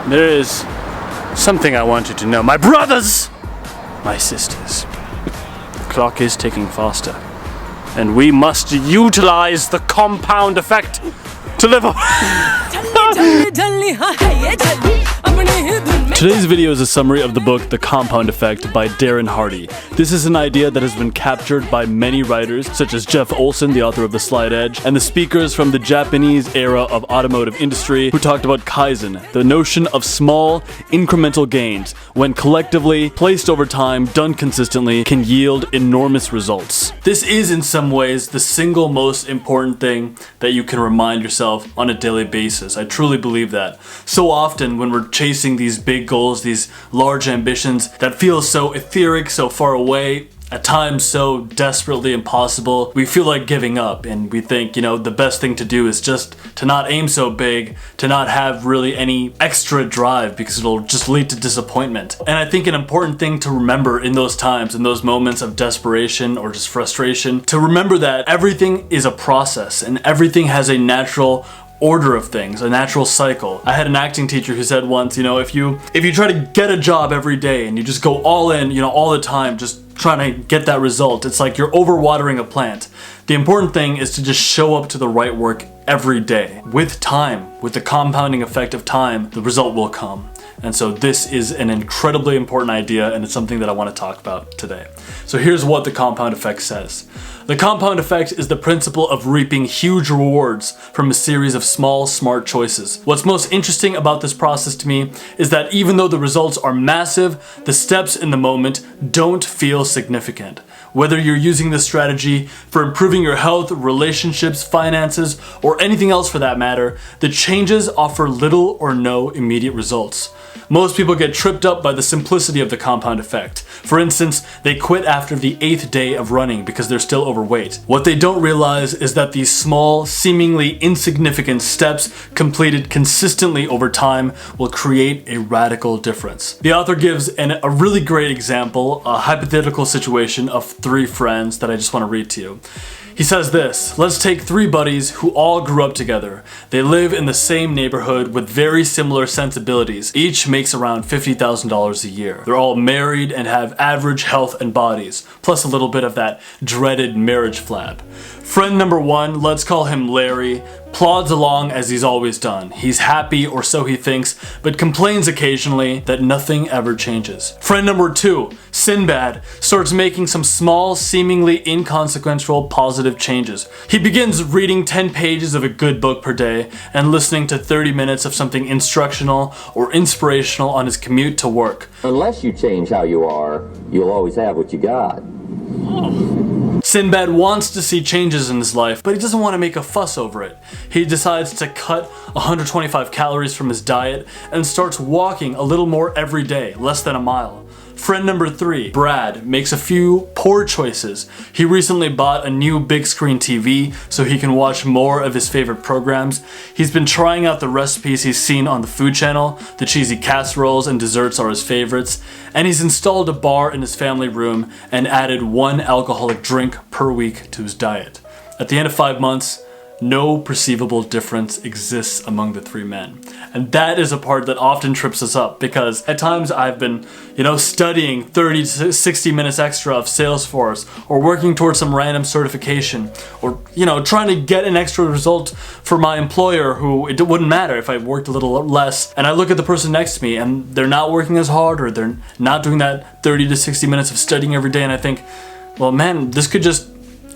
there is something I want you to know. My brothers, my sisters, the clock is ticking faster, and we must utilize the compound effect to live up. Today's video is a summary of the book The Compound Effect by Darren Hardy. This is an idea that has been captured by many writers, such as Jeff Olson, the author of The Slight Edge, and the speakers from the Japanese era of automotive industry who talked about kaizen, the notion of small, incremental gains, when collectively, placed over time, done consistently, can yield enormous results. This is in some ways the single most important thing that you can remind yourself on a daily basis. I truly believe that. So often when we're chasing these big goals, these large ambitions that feel so etheric, so far away, at times so desperately impossible, we feel like giving up, and we think, you know, the best thing to do is just to not aim so big, to not have really any extra drive, because it'll just lead to disappointment. And I think an important thing to remember in those times, in those moments of desperation or just frustration, to remember that everything is a process and everything has a natural order of things, a natural cycle. I had an acting teacher who said once, you know, if you try to get a job every day and you just go all in, you know, all the time, just trying to get that result, it's like you're overwatering a plant. The important thing is to just show up to the right work every day. With time, with the compounding effect of time, the result will come. And so this is an incredibly important idea, and it's something that I want to talk about today. So here's what the compound effect says. The compound effect is the principle of reaping huge rewards from a series of small, smart choices. What's most interesting about this process to me is that even though the results are massive, the steps in the moment don't feel significant. Whether you're using this strategy for improving your health, relationships, finances, or anything else for that matter, the changes offer little or no immediate results. Most people get tripped up by the simplicity of the compound effect. For instance, they quit after the 8th day of running because they're still overweight. What they don't realize is that these small, seemingly insignificant steps completed consistently over time will create a radical difference. The author gives a really great example, a hypothetical situation of 3 friends that I just want to read to you. He says this: let's take 3 buddies who all grew up together. They live in the same neighborhood with very similar sensibilities. Each makes around $50,000 a year. They're all married and have average health and bodies, plus a little bit of that dreaded marriage flab. Friend number 1, let's call him Larry, plods along as he's always done. He's happy, or so he thinks, but complains occasionally that nothing ever changes. Friend number 2, Sinbad, starts making some small, seemingly inconsequential positive changes. He begins reading 10 pages of a good book per day and listening to 30 minutes of something instructional or inspirational on his commute to work. Unless you change how you are, you'll always have what you got. Sinbad wants to see changes in his life, but he doesn't want to make a fuss over it. He decides to cut 125 calories from his diet and starts walking a little more every day, less than a mile. Friend number 3, Brad, makes a few poor choices. He recently bought a new big screen TV so he can watch more of his favorite programs. He's been trying out the recipes he's seen on the Food Channel. The cheesy casseroles and desserts are his favorites. And he's installed a bar in his family room and added 1 alcoholic drink per week to his diet. At the end of 5 months, no perceivable difference exists among the 3 men. And that is a part that often trips us up, because at times I've been, studying 30 to 60 minutes extra of Salesforce, or working towards some random certification, or, trying to get an extra result for my employer who it wouldn't matter if I worked a little less. And I look at the person next to me and they're not working as hard, or they're not doing that 30 to 60 minutes of studying every day, and I think, well, man,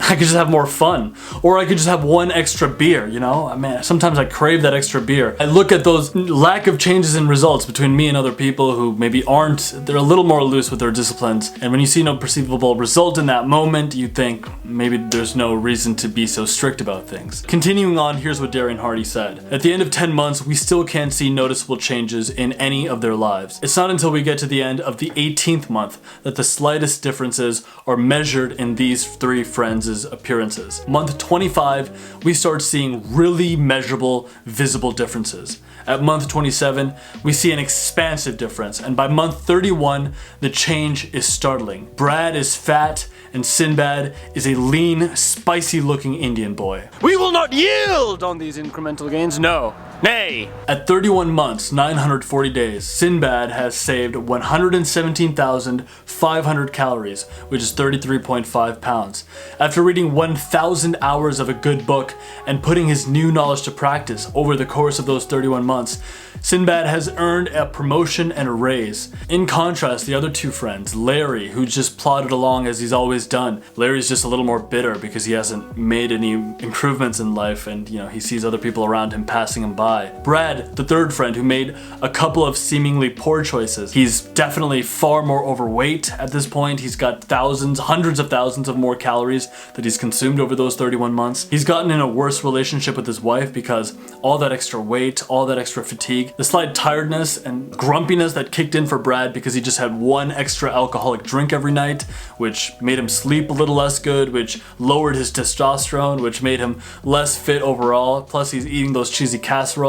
I could just have more fun. Or I could just have 1 extra beer, I mean, sometimes I crave that extra beer. I look at those lack of changes in results between me and other people who maybe they're a little more loose with their disciplines. And when you see no perceivable result in that moment, you think maybe there's no reason to be so strict about things. Continuing on, here's what Darren Hardy said. At the end of 10 months, we still can't see noticeable changes in any of their lives. It's not until we get to the end of the 18th month that the slightest differences are measured in these 3 friends' appearances. Month 25, we start seeing really measurable, visible differences. At month 27, we see an expansive difference, and by month 31, the change is startling. Brad is fat, and Sinbad is a lean, spicy-looking Indian boy. We will not yield on these incremental gains, no. Nay! At 31 months, 940 days, Sinbad has saved 117,500 calories, which is 33.5 pounds. After reading 1,000 hours of a good book and putting his new knowledge to practice over the course of those 31 months, Sinbad has earned a promotion and a raise. In contrast, the other two friends, Larry, who just plodded along as he's always done. Larry's just a little more bitter because he hasn't made any improvements in life, and he sees other people around him passing him by. Brad, the third friend, who made a couple of seemingly poor choices. He's definitely far more overweight at this point. He's got thousands, hundreds of thousands of more calories that he's consumed over those 31 months. He's gotten in a worse relationship with his wife because all that extra weight, all that extra fatigue, the slight tiredness and grumpiness that kicked in for Brad because he just had one extra alcoholic drink every night, which made him sleep a little less good, which lowered his testosterone, which made him less fit overall. Plus he's eating those cheesy casseroles.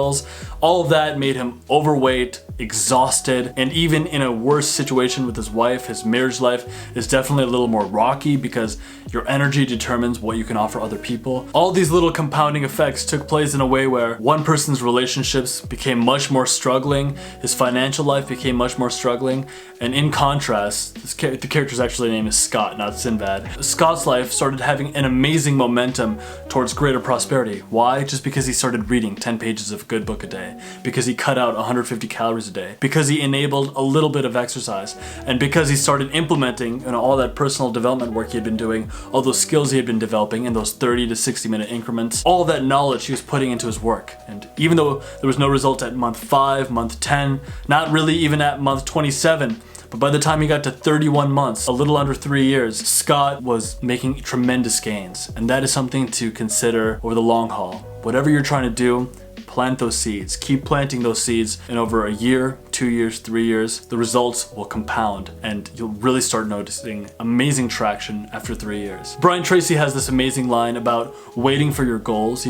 All of that made him overweight, exhausted, and even in a worse situation with his wife, his marriage life is definitely a little more rocky because your energy determines what you can offer other people. All these little compounding effects took place in a way where one person's relationships became much more struggling, his financial life became much more struggling, and in contrast, the character's actually name is Scott, not Sinbad. Scott's life started having an amazing momentum towards greater prosperity. Why? Just because he started reading 10 pages of a good book a day, because he cut out 150 calories a day, because he enabled a little bit of exercise, and because he started implementing all that personal development work he had been doing, all those skills he had been developing in those 30 to 60 minute increments, all that knowledge he was putting into his work. And even though there was no result at month 5, month 10, not really even at month 27, but by the time he got to 31 months, a little under 3 years, Scott was making tremendous gains. And that is something to consider over the long haul. Whatever you're trying to do, plant those seeds. Keep planting those seeds, and over a year, 2 years, 3 years, the results will compound and you'll really start noticing amazing traction after 3 years. Brian Tracy has this amazing line about waiting for your goals.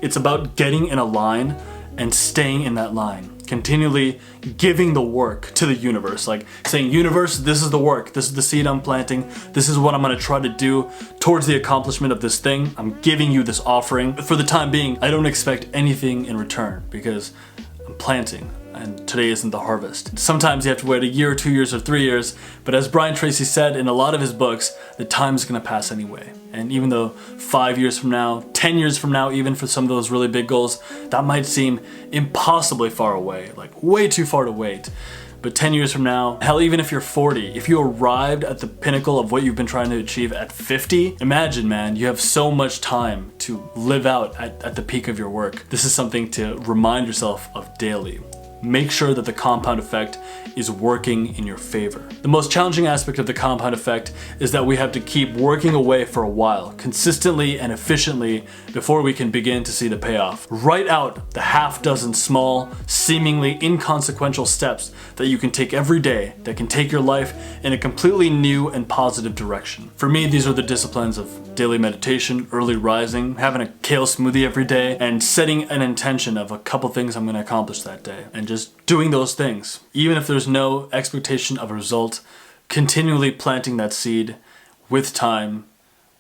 It's about getting in a line and staying in that line. Continually giving the work to the universe, like saying, universe, this is the work, this is the seed I'm planting, this is what I'm gonna try to do towards the accomplishment of this thing. I'm giving you this offering. For the time being, I don't expect anything in return because I'm planting, and today isn't the harvest. Sometimes you have to wait a year, 2 years, or 3 years, but as Brian Tracy said in a lot of his books, the time's gonna pass anyway. And even though 5 years from now, 10 years from now, even for some of those really big goals, that might seem impossibly far away, like way too far to wait. But 10 years from now, hell, even if you're 40, if you arrived at the pinnacle of what you've been trying to achieve at 50, imagine, man, you have so much time to live out at the peak of your work. This is something to remind yourself of daily. Make sure that the compound effect is working in your favor. The most challenging aspect of the compound effect is that we have to keep working away for a while, consistently and efficiently, before we can begin to see the payoff. Write out the half dozen small, seemingly inconsequential steps that you can take every day that can take your life in a completely new and positive direction. For me, these are the disciplines of daily meditation, early rising, having a kale smoothie every day, and setting an intention of a couple things I'm gonna accomplish that day. And just doing those things. Even if there's no expectation of a result, continually planting that seed with time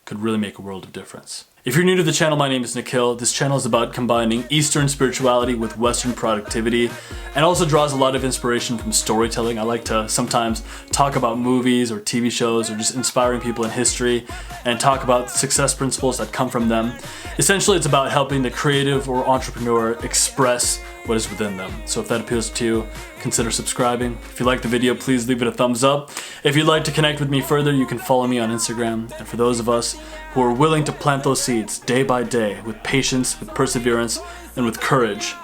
could really make a world of difference. If you're new to the channel, my name is Nikhil. This channel is about combining Eastern spirituality with Western productivity, and also draws a lot of inspiration from storytelling. I like to sometimes talk about movies or TV shows or just inspiring people in history and talk about success principles that come from them. Essentially, it's about helping the creative or entrepreneur express what is within them. So if that appeals to you, consider subscribing. If you like the video, please leave it a thumbs up. If you'd like to connect with me further, you can follow me on Instagram. And for those of us who are willing to plant those seeds day by day with patience, with perseverance, and with courage,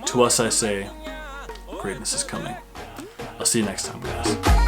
to us I say, greatness is coming. I'll see you next time, guys.